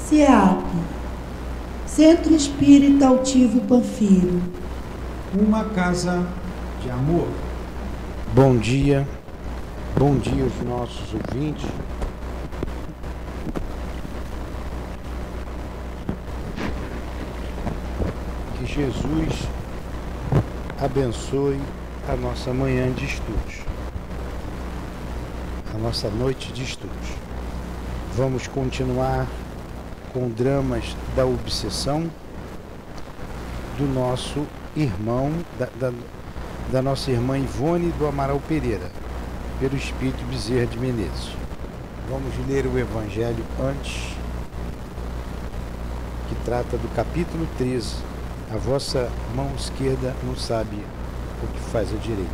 CIAP, Centro Espírita Altivo Panfiro. Uma casa de amor. Bom dia aos nossos ouvintes. Que Jesus abençoe a nossa manhã de estudos, a nossa noite de estudos. Vamos continuar com dramas da obsessão do nosso irmão, da nossa irmã Ivone do Amaral Pereira, pelo Espírito Bezerra de Menezes. Vamos ler o Evangelho antes, que trata do capítulo 13. A vossa mão esquerda não sabe o que faz a direita.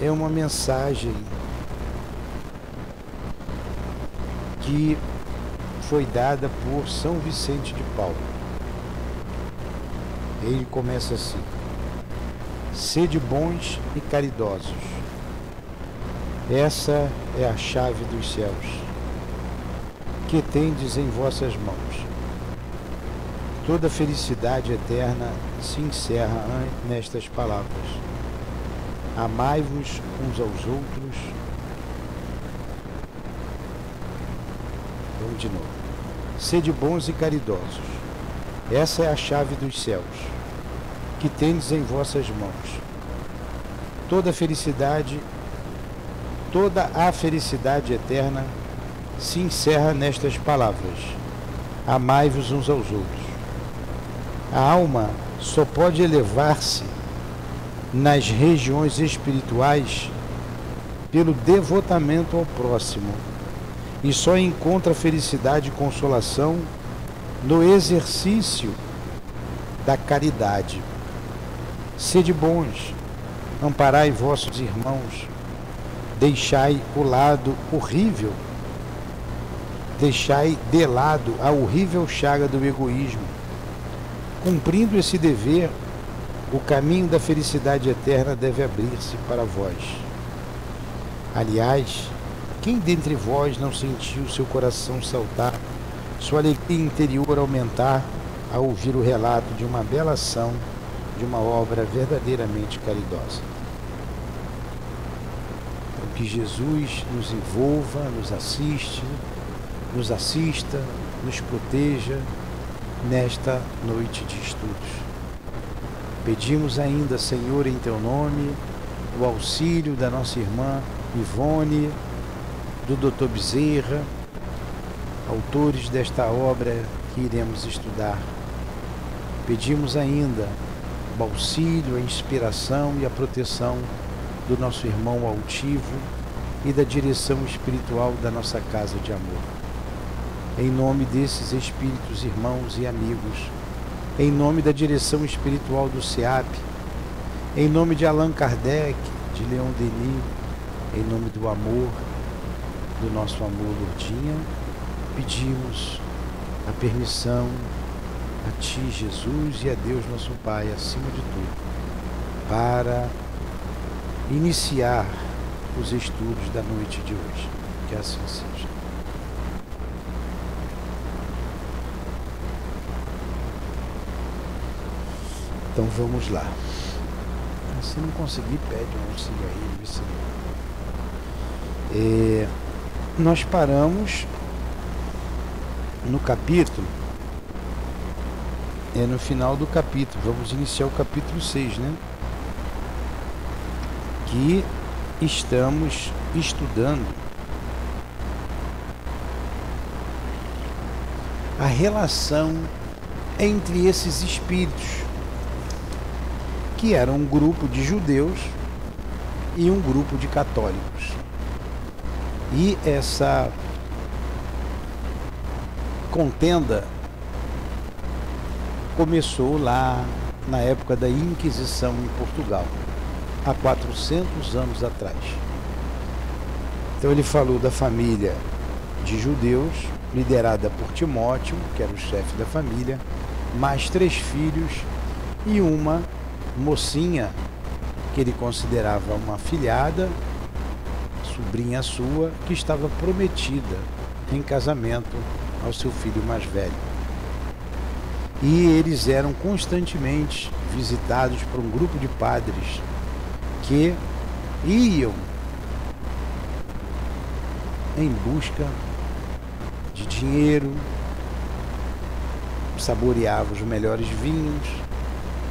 É uma mensagem que foi dada por São Vicente de Paulo. Ele começa assim: sede bons e caridosos. Essa é a chave dos céus, que tendes em vossas mãos. Toda felicidade eterna se encerra nestas palavras: amai-vos uns aos outros. Vamos de novo. Sede bons e caridosos. Essa é a chave dos céus, que tendes em vossas mãos. Toda a felicidade eterna se encerra nestas palavras: amai-vos uns aos outros. A alma só pode elevar-se nas regiões espirituais pelo devotamento ao próximo, e só encontra felicidade e consolação no exercício da caridade. Sede bons, amparai vossos irmãos, deixai o lado horrível, deixai de lado a horrível chaga do egoísmo. Cumprindo esse dever, o caminho da felicidade eterna deve abrir-se para vós. Aliás, quem dentre vós não sentiu seu coração saltar, sua alegria interior aumentar ao ouvir o relato de uma bela ação, de uma obra verdadeiramente caridosa? Então, que Jesus nos envolva, nos assista, nos proteja nesta noite de estudos. Pedimos ainda, Senhor, em Teu nome, o auxílio da nossa irmã Ivone, do Dr. Bezerra, autores desta obra que iremos estudar. Pedimos ainda o auxílio, a inspiração e a proteção do nosso irmão altivo e da direção espiritual da nossa casa de amor. Em nome desses espíritos, irmãos e amigos, em nome da direção espiritual do CIAP, em nome de Allan Kardec, de Leon Denis, em nome do amor, do nosso amor, Lourdinha, pedimos a permissão a Ti, Jesus, e a Deus nosso Pai, acima de tudo, para iniciar os estudos da noite de hoje. Que assim seja. Então vamos lá. Se não conseguir, pede um auxílio aí. Nós paramos no capítulo, no final do capítulo. Vamos iniciar o capítulo 6, né? Que estamos estudando a relação entre esses espíritos, que era um grupo de judeus e um grupo de católicos. E essa contenda começou lá na época da Inquisição em Portugal, há 400 anos atrás. Então ele falou da família de judeus, liderada por Timóteo, que era o chefe da família, mais 3 filhos e uma mocinha que ele considerava uma afilhada, sobrinha sua, que estava prometida em casamento ao seu filho mais velho. E eles eram constantemente visitados por um grupo de padres que iam em busca de dinheiro, saboreavam os melhores vinhos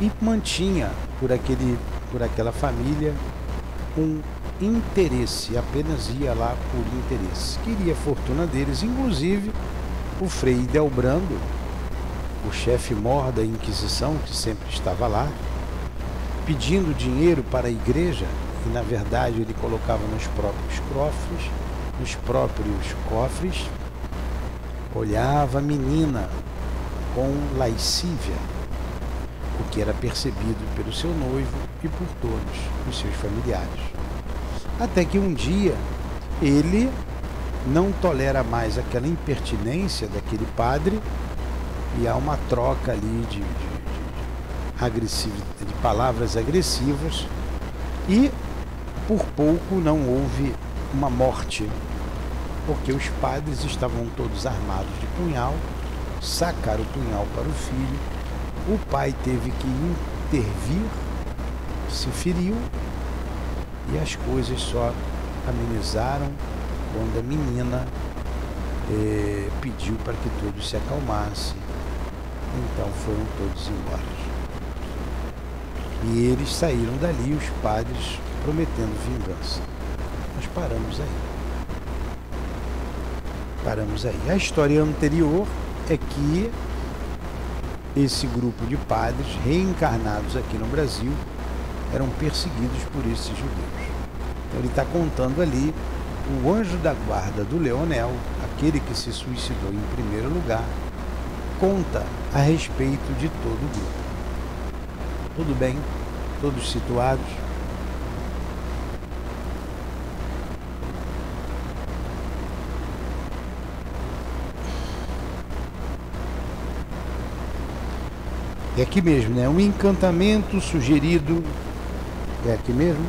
e mantinha por aquela família um interesse, apenas ia lá por interesse. Queria a fortuna deles, inclusive o Frei Delbrando, o chefe mor da Inquisição, que sempre estava lá, pedindo dinheiro para a igreja, e na verdade ele colocava nos próprios cofres, olhava a menina com lascívia, o que era percebido pelo seu noivo e por todos os seus familiares. Até que um dia ele não tolera mais aquela impertinência daquele padre e há uma troca ali de palavras agressivas e por pouco não houve uma morte, porque os padres estavam todos armados de punhal, sacaram o punhal para o filho, o pai teve que intervir, se feriu e as coisas só amenizaram quando a menina pediu para que todos se acalmassem. Então foram todos embora. E eles saíram dali, os padres, prometendo vingança. Nós paramos aí. A história anterior é que esse grupo de padres reencarnados aqui no Brasil eram perseguidos por esses judeus. Então ele está contando ali o anjo da guarda do Leonel, aquele que se suicidou em primeiro lugar, conta a respeito de todo o grupo. Tudo bem? Todos situados? É aqui mesmo, né? Um encantamento sugerido. É aqui mesmo?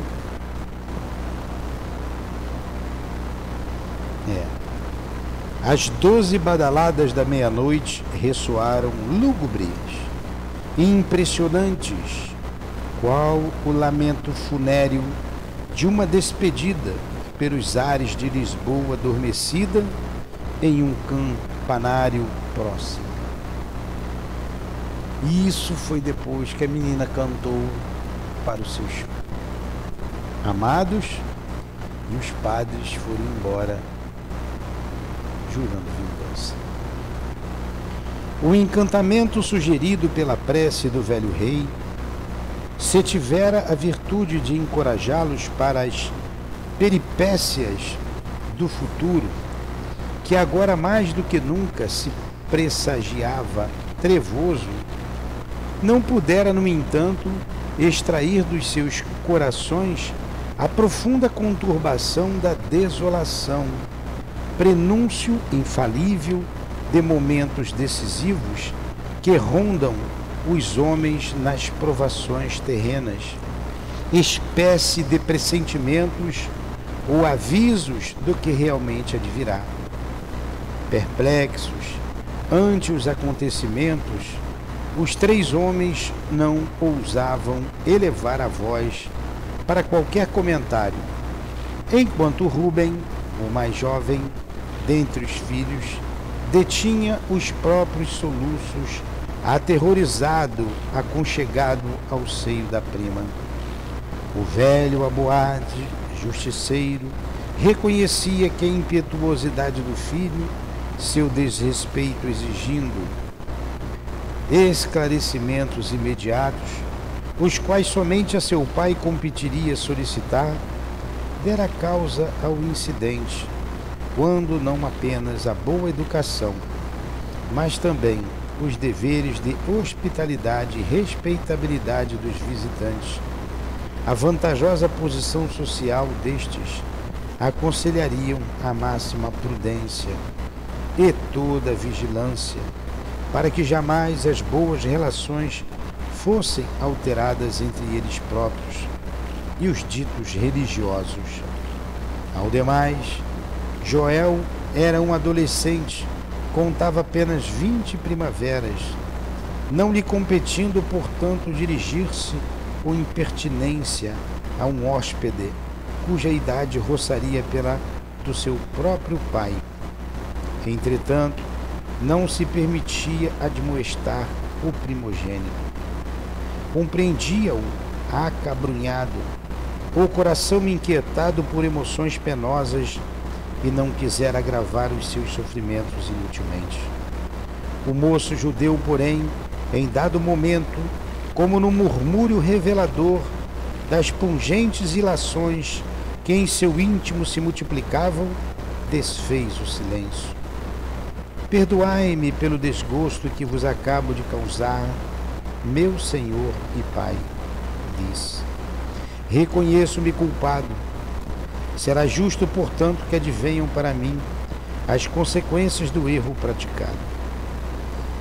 As 12 badaladas da meia-noite ressoaram lúgubres e impressionantes, qual o lamento funéreo de uma despedida pelos ares de Lisboa adormecida em um campanário próximo. E isso foi depois que a menina cantou para os seus amados e os padres foram embora jurando vingança. O encantamento sugerido pela prece do velho rei, se tivera a virtude de encorajá-los para as peripécias do futuro, que agora mais do que nunca se pressagiava trevoso, não pudera, no entanto, extrair dos seus corações a profunda conturbação da desolação, prenúncio infalível de momentos decisivos que rondam os homens nas provações terrenas, espécie de pressentimentos ou avisos do que realmente advirá. Perplexos ante os acontecimentos, os três homens não ousavam elevar a voz para qualquer comentário, enquanto Rubem, o mais jovem dentre os filhos, detinha os próprios soluços, aterrorizado, aconchegado ao seio da prima. O velho Aboade, justiceiro, reconhecia que a impetuosidade do filho, seu desrespeito exigindo esclarecimentos imediatos, os quais somente a seu pai competiria solicitar, dera causa ao incidente, quando não apenas a boa educação, mas também os deveres de hospitalidade e respeitabilidade dos visitantes, a vantajosa posição social destes, aconselhariam a máxima prudência e toda a vigilância, para que jamais as boas relações fossem alteradas entre eles próprios e os ditos religiosos. Ao demais, Joel era um adolescente contava apenas 20 primaveras, não lhe competindo, portanto, dirigir-se com impertinência a um hóspede cuja idade roçaria pela do seu próprio pai. Entretanto, não se permitia admoestar o primogênito. Compreendia-o acabrunhado, o coração inquietado por emoções penosas, e não quisera agravar os seus sofrimentos inutilmente. O moço judeu, porém, em dado momento, como no murmúrio revelador das pungentes ilações que em seu íntimo se multiplicavam, desfez o silêncio. Perdoai-me pelo desgosto que vos acabo de causar, meu Senhor e Pai, disse. Reconheço-me culpado. Será justo, portanto, que advenham para mim as consequências do erro praticado.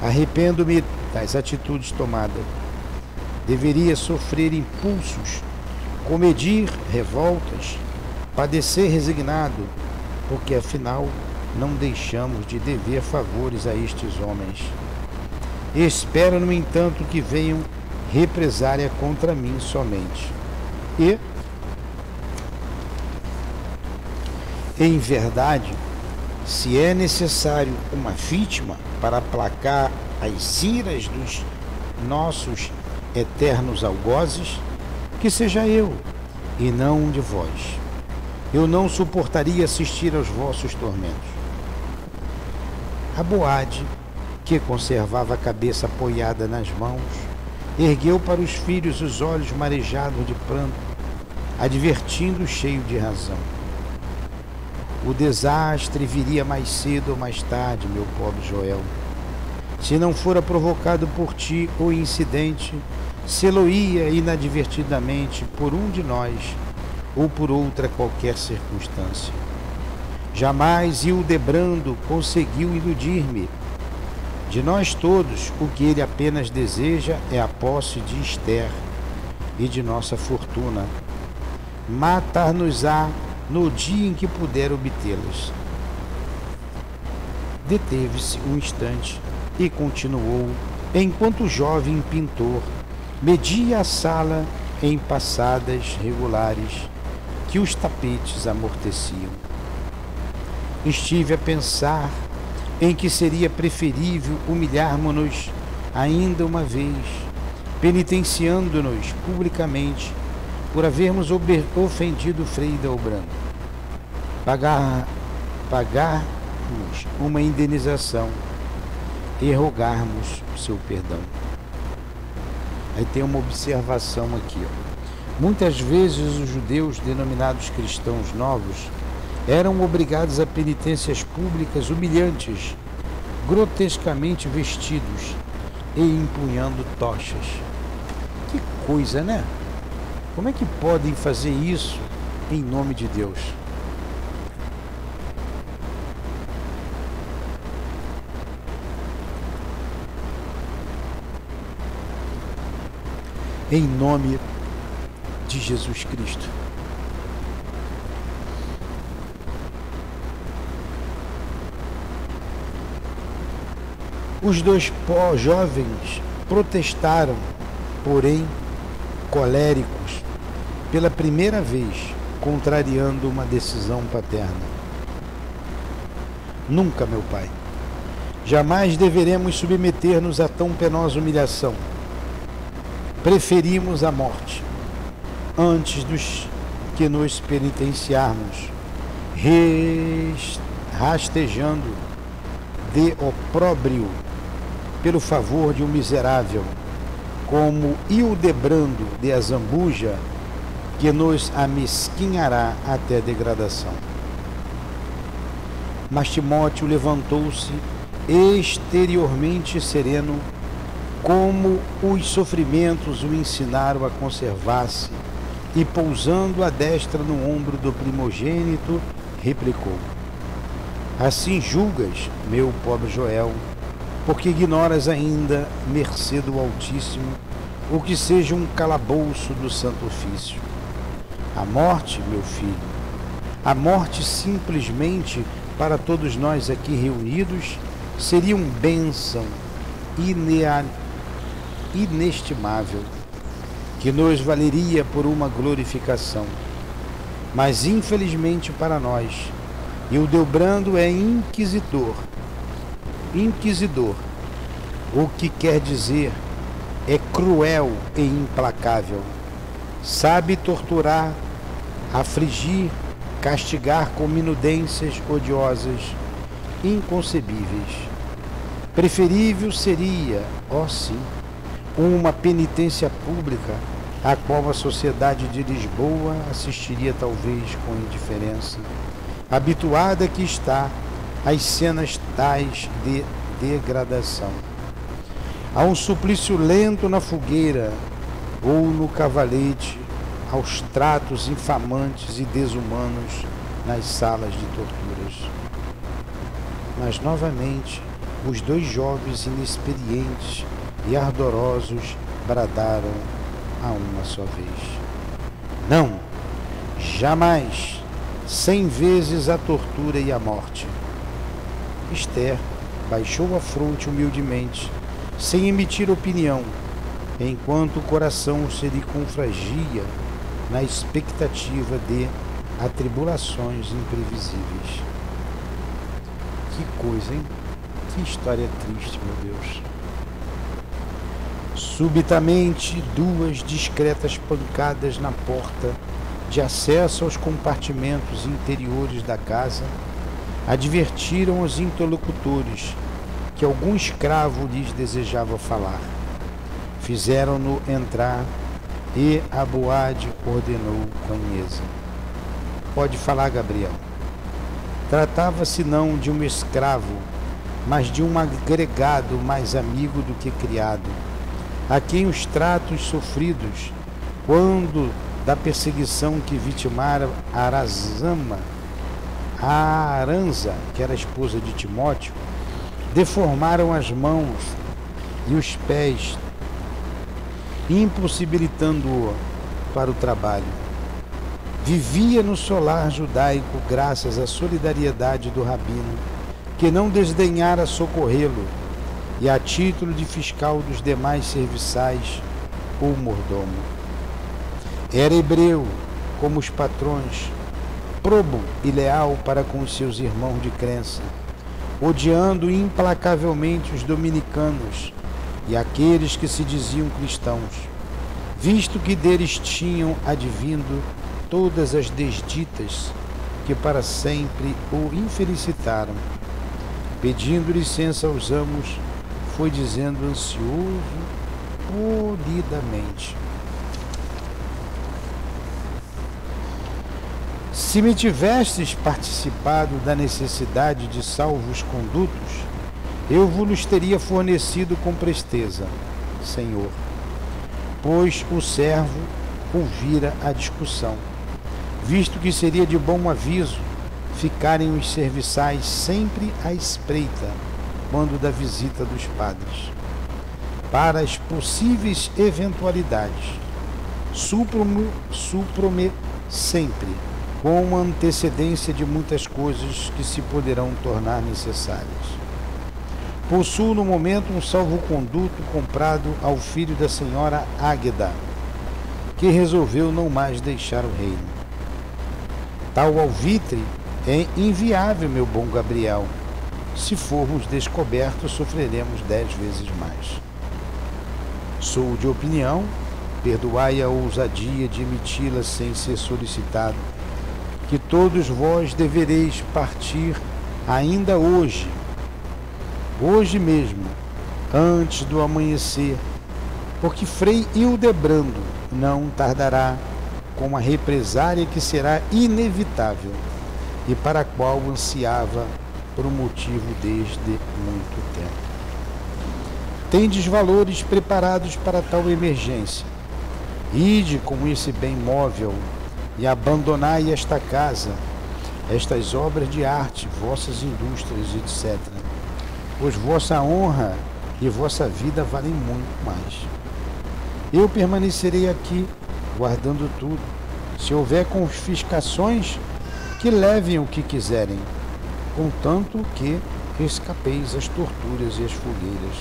Arrependo-me das atitudes tomadas. Deveria sofrer impulsos, comedir revoltas, padecer resignado, porque afinal não deixamos de dever favores a estes homens. Espero, no entanto, que venham represália contra mim somente. E, em verdade, se é necessário uma vítima para aplacar as iras dos nossos eternos algozes, que seja eu, e não um de vós. Eu não suportaria assistir aos vossos tormentos. A Boade, que conservava a cabeça apoiada nas mãos, ergueu para os filhos os olhos marejados de pranto, advertindo cheio de razão. O desastre viria mais cedo ou mais tarde, meu pobre Joel. Se não fora provocado por ti o incidente, sê-lo-ia inadvertidamente por um de nós ou por outra qualquer circunstância. Jamais Hildebrando conseguiu iludir-me. De nós todos, o que ele apenas deseja é a posse de Esther e de nossa fortuna. Matar-nos-á no dia em que puder obtê-las. Deteve-se um instante e continuou, enquanto o jovem pintor media a sala em passadas regulares que os tapetes amorteciam. Estive a pensar em que seria preferível humilharmos-nos ainda uma vez, penitenciando-nos publicamente por havermos ofendido Frei Hildebrando, pagarmos uma indenização e rogarmos o seu perdão. Aí tem uma observação aqui, ó. Muitas vezes os judeus denominados cristãos novos eram obrigados a penitências públicas humilhantes, grotescamente vestidos e empunhando tochas. Que coisa, né? Como é que podem fazer isso em nome de Deus? Em nome de Jesus Cristo. Os dois jovens protestaram, porém, coléricos, pela primeira vez, contrariando uma decisão paterna. Nunca, meu pai. Jamais deveremos submeter-nos a tão penosa humilhação. Preferimos a morte antes dos que nos penitenciarmos, rastejando de opróbrio pelo favor de um miserável, como Hildebrando de Azambuja, que nos amesquinhará até degradação. Mas Timóteo levantou-se exteriormente sereno, como os sofrimentos o ensinaram a conservar-se, e pousando a destra no ombro do primogênito, replicou: assim julgas, meu pobre Joel, porque ignoras ainda, mercê do Altíssimo, o que seja um calabouço do Santo Ofício. A morte, meu filho, a morte simplesmente para todos nós aqui reunidos, seria uma bênção inestimável, que nos valeria por uma glorificação. Mas infelizmente para nós, Hildebrando é inquisidor, o que quer dizer é cruel e implacável. Sabe torturar, afligir, castigar com minudências odiosas, inconcebíveis. Preferível seria, ó sim, uma penitência pública, a qual a sociedade de Lisboa assistiria talvez com indiferença, habituada que está às cenas tais de degradação. A um suplício lento na fogueira ou no cavalete, aos tratos infamantes e desumanos nas salas de torturas. Mas novamente os dois jovens inexperientes e ardorosos bradaram a uma só vez: não, jamais, 100 vezes a tortura e a morte. Esther baixou a fronte humildemente, sem emitir opinião, enquanto o coração se lhe confragia na expectativa de atribulações imprevisíveis. Que coisa, hein? Que história triste, meu Deus. Subitamente, 2 discretas pancadas na porta de acesso aos compartimentos interiores da casa advertiram os interlocutores que algum escravo lhes desejava falar. Fizeram-no entrar e Aboade ordenou com Inês: pode falar, Gabriel. Tratava-se não de um escravo, mas de um agregado mais amigo do que criado, a quem os tratos sofridos, quando da perseguição que vitimara a Aranza, que era a esposa de Timóteo, deformaram as mãos e os pés, impossibilitando-o para o trabalho. Vivia no solar judaico graças à solidariedade do rabino, que não desdenhara socorrê-lo, e a título de fiscal dos demais serviçais, o mordomo. Era hebreu, como os patrões, probo e leal para com os seus irmãos de crença, odiando implacavelmente os dominicanos e aqueles que se diziam cristãos, visto que deles tinham advindo todas as desditas que para sempre o infelicitaram. Pedindo licença aos amos, foi dizendo ansioso, polidamente: se me tivestes participado da necessidade de salvos condutos, eu vos teria fornecido com presteza, Senhor, pois o servo ouvira a discussão, visto que seria de bom aviso ficarem os serviçais sempre à espreita quando da visita dos padres. Para as possíveis eventualidades, supro-me sempre, com a antecedência de muitas coisas que se poderão tornar necessárias. Possuo no momento um salvo-conduto comprado ao filho da senhora Águeda, que resolveu não mais deixar o reino. Tal alvitre é inviável, meu bom Gabriel. Se formos descobertos, sofreremos 10 vezes mais. Sou de opinião, perdoai a ousadia de emiti-la sem ser solicitado, que todos vós devereis partir ainda hoje mesmo, antes do amanhecer, porque Frei Hildebrando não tardará com a represária que será inevitável e para a qual ansiava por um motivo desde muito tempo. Tendes valores preparados para tal emergência. Ide com esse bem móvel e abandonai esta casa, estas obras de arte, vossas indústrias, etc. Pois vossa honra e vossa vida valem muito mais. Eu permanecerei aqui, guardando tudo. Se houver confiscações, que levem o que quiserem, contanto que escapeis às torturas e às fogueiras.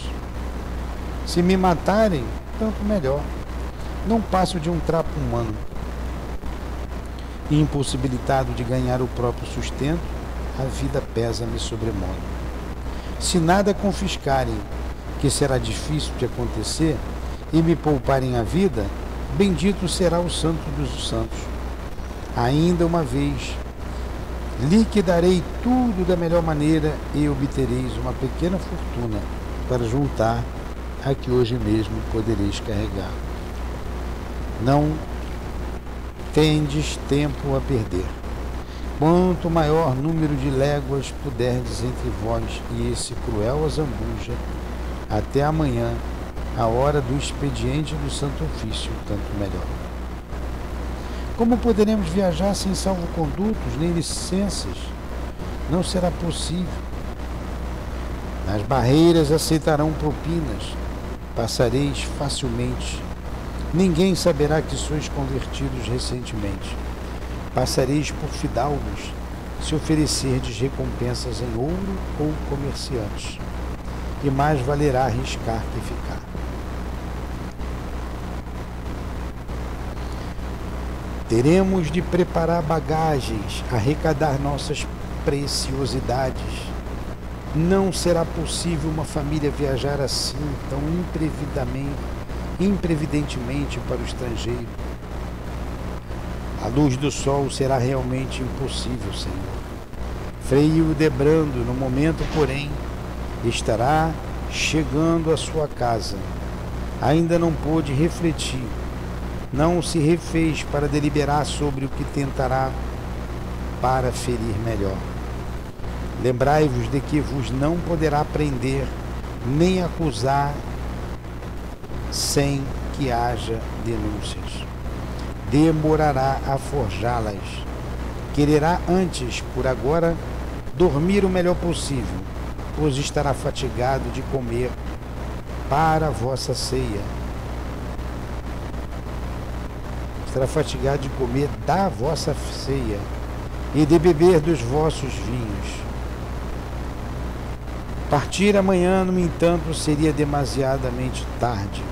Se me matarem, tanto melhor. Não passo de um trapo humano. E impossibilitado de ganhar o próprio sustento, a vida pesa-me sobremodo. Se nada confiscarem, que será difícil de acontecer, e me pouparem a vida, bendito será o Santo dos Santos. Ainda uma vez, liquidarei tudo da melhor maneira e obtereis uma pequena fortuna para juntar a que hoje mesmo podereis carregar. Não tendes tempo a perder. Quanto maior número de léguas puderdes entre vós e esse cruel azambuja, até amanhã, a hora do expediente do Santo Ofício, tanto melhor. Como poderemos viajar sem salvo-condutos nem licenças? Não será possível. Nas barreiras aceitarão propinas, passareis facilmente. Ninguém saberá que sois convertidos recentemente. Passareis por fidalgos, se oferecerdes recompensas em ouro ou comerciantes. E mais valerá arriscar que ficar. Teremos de preparar bagagens, arrecadar nossas preciosidades. Não será possível uma família viajar assim, tão imprevidentemente para o estrangeiro. A luz do sol será realmente impossível, Senhor. Freio debrando, no momento, porém, estará chegando à sua casa. Ainda não pôde refletir. Não se refez para deliberar sobre o que tentará para ferir melhor. Lembrai-vos de que vos não poderá prender nem acusar sem que haja denúncias. Demorará a forjá-las. Quererá antes, por agora, dormir o melhor possível, pois estará fatigado de comer para a vossa ceia. Estará fatigado de comer da vossa ceia e de beber dos vossos vinhos. Partir amanhã, no entanto, seria demasiadamente tarde.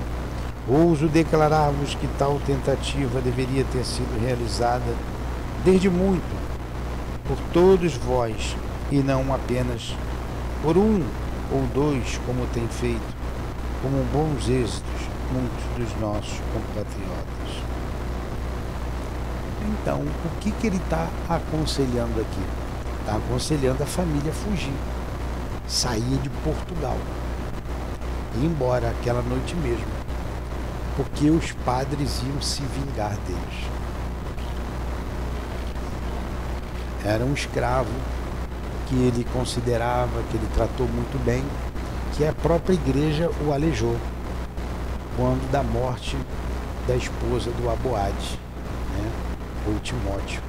Ouso declarar-vos que tal tentativa deveria ter sido realizada desde muito, por todos vós, e não apenas por um ou dois, como tem feito, como bons êxitos, muitos dos nossos compatriotas. Então, o que ele está aconselhando aqui? Está aconselhando a família fugir, sair de Portugal, ir embora aquela noite mesmo, porque os padres iam se vingar deles. Era um escravo que ele considerava, que ele tratou muito bem, que a própria igreja o alejou quando da morte da esposa do Aboade, né? Ou Timóteo.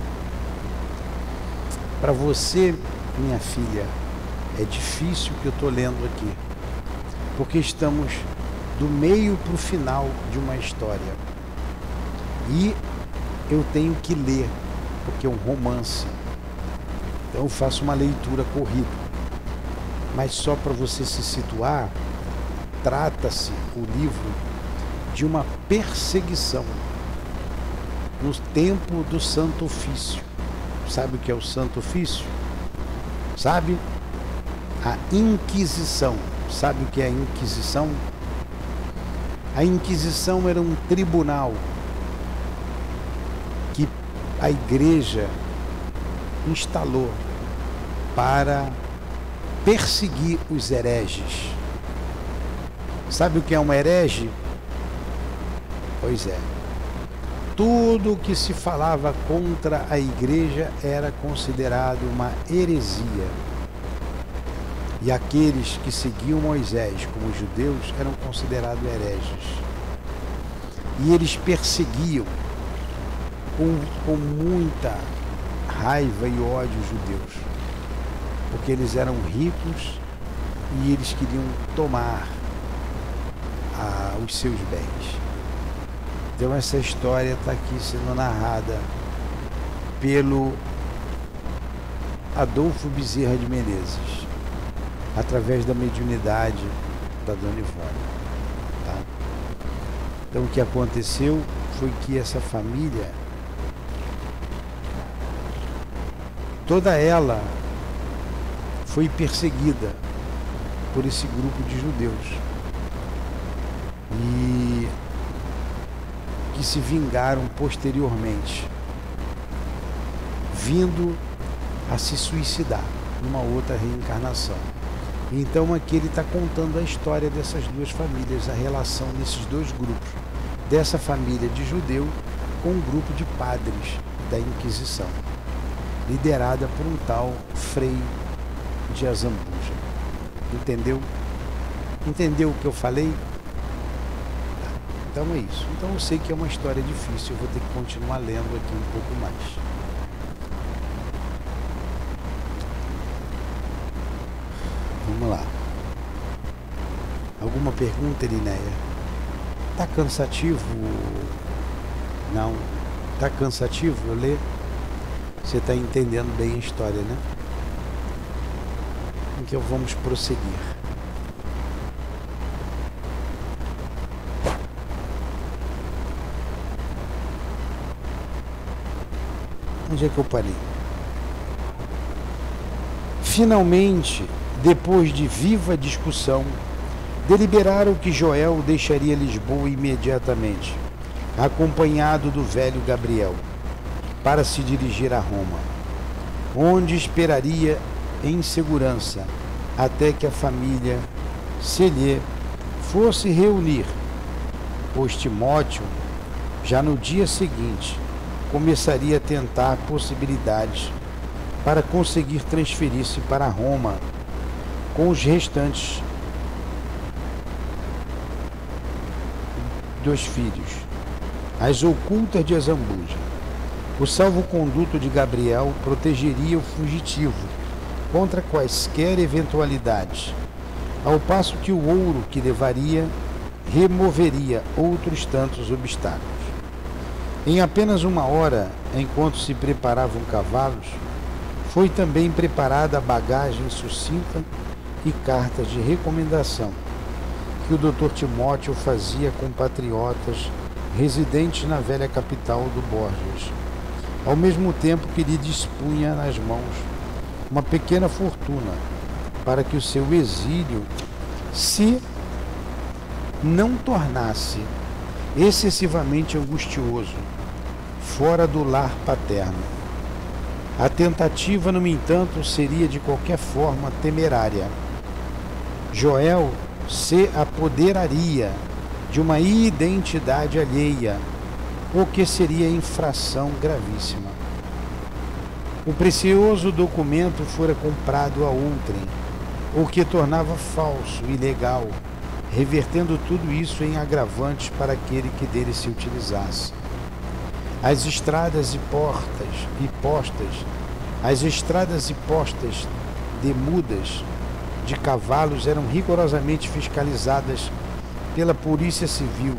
Para você, minha filha, é difícil o que eu estou lendo aqui, porque estamos do meio para o final de uma história e eu tenho que ler, porque é um romance, então eu faço uma leitura corrida, mas só para você se situar, trata-se o livro de uma perseguição no tempo do Santo Ofício. Sabe o que é o Santo Ofício? Sabe? A Inquisição. Sabe o que é a Inquisição? A Inquisição era um tribunal que a igreja instalou para perseguir os hereges. Sabe o que é um herege? Pois é. Tudo o que se falava contra a igreja era considerado uma heresia. E aqueles que seguiam Moisés como judeus eram considerados hereges. E eles perseguiam com muita raiva e ódio os judeus, porque eles eram ricos e eles queriam tomar os seus bens. Então essa história está aqui sendo narrada pelo Adolfo Bezerra de Menezes. através da mediunidade da Dona Ivone. Tá? Então o que aconteceu foi que essa família, toda ela foi perseguida por esse grupo de judeus e que se vingaram posteriormente, vindo a se suicidar numa outra reencarnação. Então aqui ele está contando a história dessas duas famílias, a relação desses dois grupos, dessa família de judeu com um grupo de padres da Inquisição, liderada por um tal Frei de Azambuja. Entendeu? Entendeu o que eu falei? Então é isso. Então eu sei que é uma história difícil, eu vou ter que continuar lendo aqui um pouco mais. Vamos lá. Alguma pergunta, Elinéia? Tá cansativo? Não. Tá cansativo eu ler? Você está entendendo bem a história, né? Então vamos prosseguir. Onde é que eu parei? Finalmente, depois de viva discussão, deliberaram que Joel deixaria Lisboa imediatamente, acompanhado do velho Gabriel, para se dirigir a Roma, onde esperaria em segurança até que a família se lhe fosse reunir, pois Timóteo, já no dia seguinte, começaria a tentar possibilidades para conseguir transferir-se para Roma com os restantes dos filhos, as ocultas de Azambuja. O salvo-conduto de Gabriel protegeria o fugitivo contra quaisquer eventualidades, ao passo que o ouro que levaria removeria outros tantos obstáculos. Em apenas uma hora, enquanto se preparavam cavalos, foi também preparada a bagagem sucinta e cartas de recomendação que o Dr. Timóteo fazia a compatriotas residentes na velha capital do Borges, ao mesmo tempo que lhe dispunha nas mãos uma pequena fortuna para que o seu exílio se não tornasse excessivamente angustioso fora do lar paterno. A tentativa, no entanto, seria de qualquer forma temerária. Joel se apoderaria de uma identidade alheia, o que seria infração gravíssima. O precioso documento fora comprado a outrem, o que tornava falso e ilegal, revertendo tudo isso em agravantes para aquele que dele se utilizasse. As estradas e postas de mudas de cavalos eram rigorosamente fiscalizadas pela Polícia Civil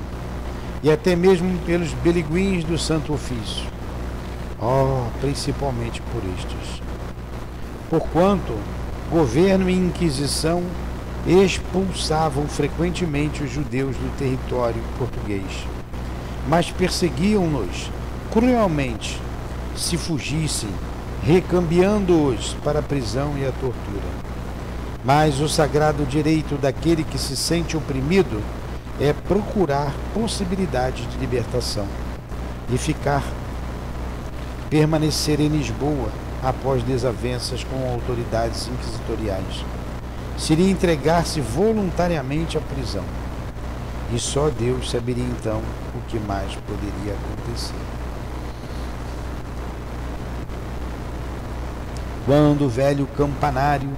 e até mesmo pelos beliguins do Santo Ofício. Principalmente por estes. Porquanto governo e Inquisição expulsavam frequentemente os judeus do território português, mas perseguiam-nos cruelmente se fugissem, recambiando-os para a prisão e a tortura. Mas o sagrado direito daquele que se sente oprimido é procurar possibilidade de libertação e permanecer em Lisboa após desavenças com autoridades inquisitoriais. Seria entregar-se voluntariamente à prisão. E só Deus saberia então o que mais poderia acontecer. Quando o velho campanário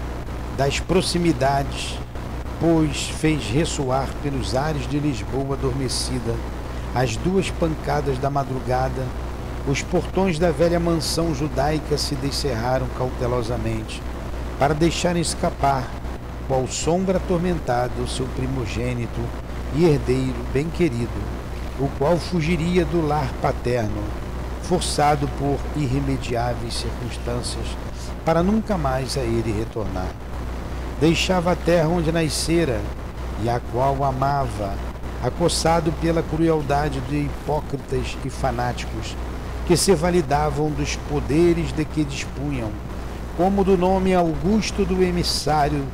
das proximidades, pois fez ressoar pelos ares de Lisboa adormecida as duas pancadas da madrugada, os portões da velha mansão judaica se descerraram cautelosamente para deixarem escapar, qual sombra atormentada, o seu primogênito e herdeiro bem querido, o qual fugiria do lar paterno, forçado por irremediáveis circunstâncias para nunca mais a ele retornar. deixava a terra onde nascera e a qual amava, acossado pela crueldade de hipócritas e fanáticos que se validavam dos poderes de que dispunham, como do nome augusto do emissário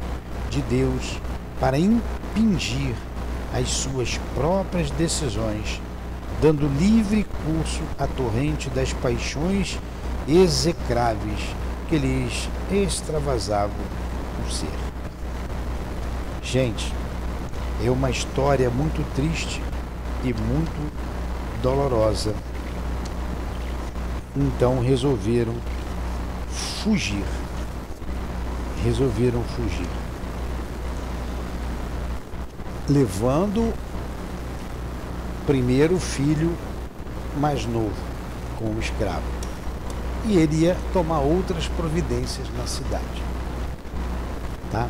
de Deus, para impingir as suas próprias decisões, dando livre curso à torrente das paixões execráveis que lhes extravasavam o ser. Gente, é uma história muito triste e muito dolorosa. Então resolveram fugir. Levando primeiro o filho mais novo como escravo. E ele ia tomar outras providências na cidade. Tá?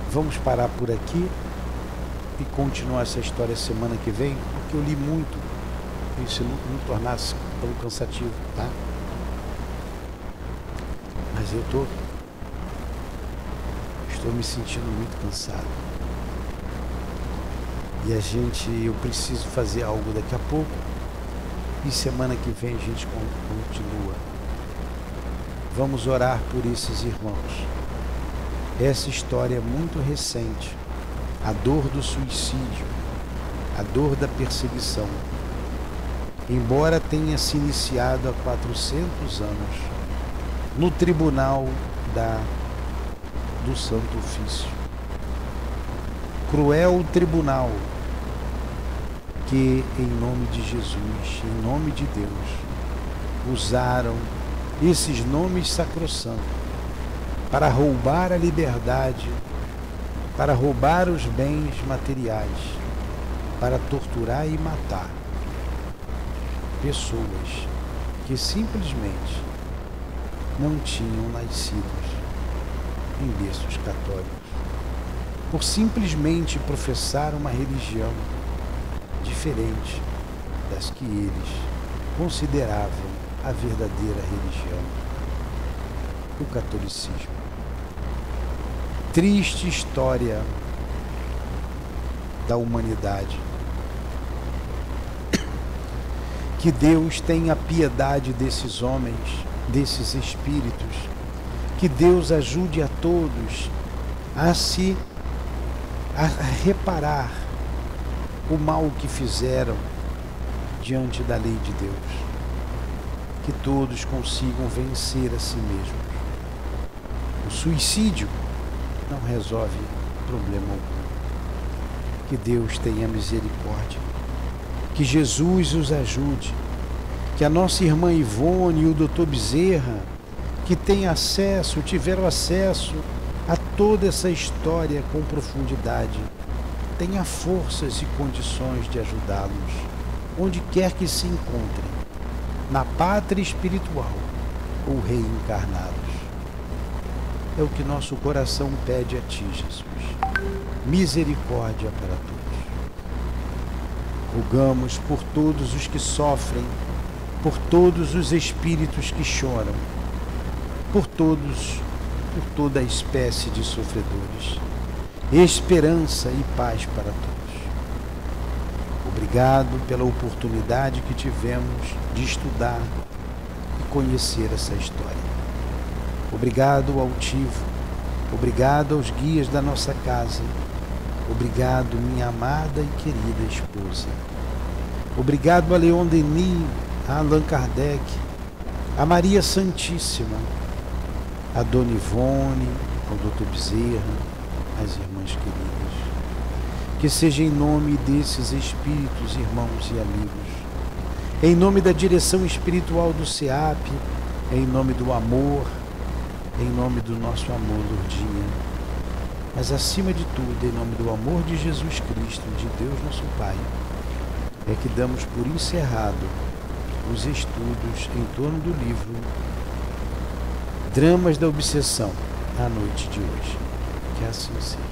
Vamos parar por aqui e continuar essa história semana que vem, porque eu li muito, e se não tornasse tão cansativo, tá? Mas eu estou me sentindo muito cansado. E eu preciso fazer algo daqui a pouco, e semana que vem a gente continua. Vamos orar por esses irmãos. Essa história é muito recente, a dor do suicídio, a dor da perseguição, embora tenha se iniciado há 400 anos, no tribunal do Santo Ofício. Cruel tribunal que, em nome de Jesus, em nome de Deus, usaram esses nomes sacrossantos para roubar a liberdade, para roubar os bens materiais, para torturar e matar pessoas que simplesmente não tinham nascido em berços católicos, por simplesmente professar uma religião diferente das que eles consideravam a verdadeira religião, o catolicismo. Triste história da humanidade. Que Deus tenha piedade desses homens, desses espíritos. Que Deus ajude a todos a reparar o mal que fizeram diante da lei de Deus. Que todos consigam vencer a si mesmos. O suicídio não resolve problema algum. Que Deus tenha misericórdia. Que Jesus os ajude. Que a nossa irmã Ivone e o Dr. Bezerra, que tiveram acesso a toda essa história com profundidade, tenha forças e condições de ajudá-los, onde quer que se encontrem, na pátria espiritual ou reencarnados. É o que nosso coração pede a Ti, Jesus. Misericórdia para todos. Rogamos por todos os que sofrem, por todos os espíritos que choram, por toda a espécie de sofredores, esperança e paz para todos. Obrigado pela oportunidade que tivemos de estudar e conhecer essa história. Obrigado ao altivo, obrigado aos guias da nossa casa, obrigado, minha amada e querida esposa. Obrigado a Leon Denis, a Allan Kardec, a Maria Santíssima, a Dona Ivone, ao Dr. Bezerra, as irmãs queridas. Que seja em nome desses espíritos, irmãos e amigos, em nome da direção espiritual do SEAP, em nome do amor, em nome do nosso amor, Lourdinha, mas acima de tudo, em nome do amor de Jesus Cristo, de Deus nosso Pai, é que damos por encerrado os estudos em torno do livro Dramas da Obsessão, à noite de hoje. Que assim seja.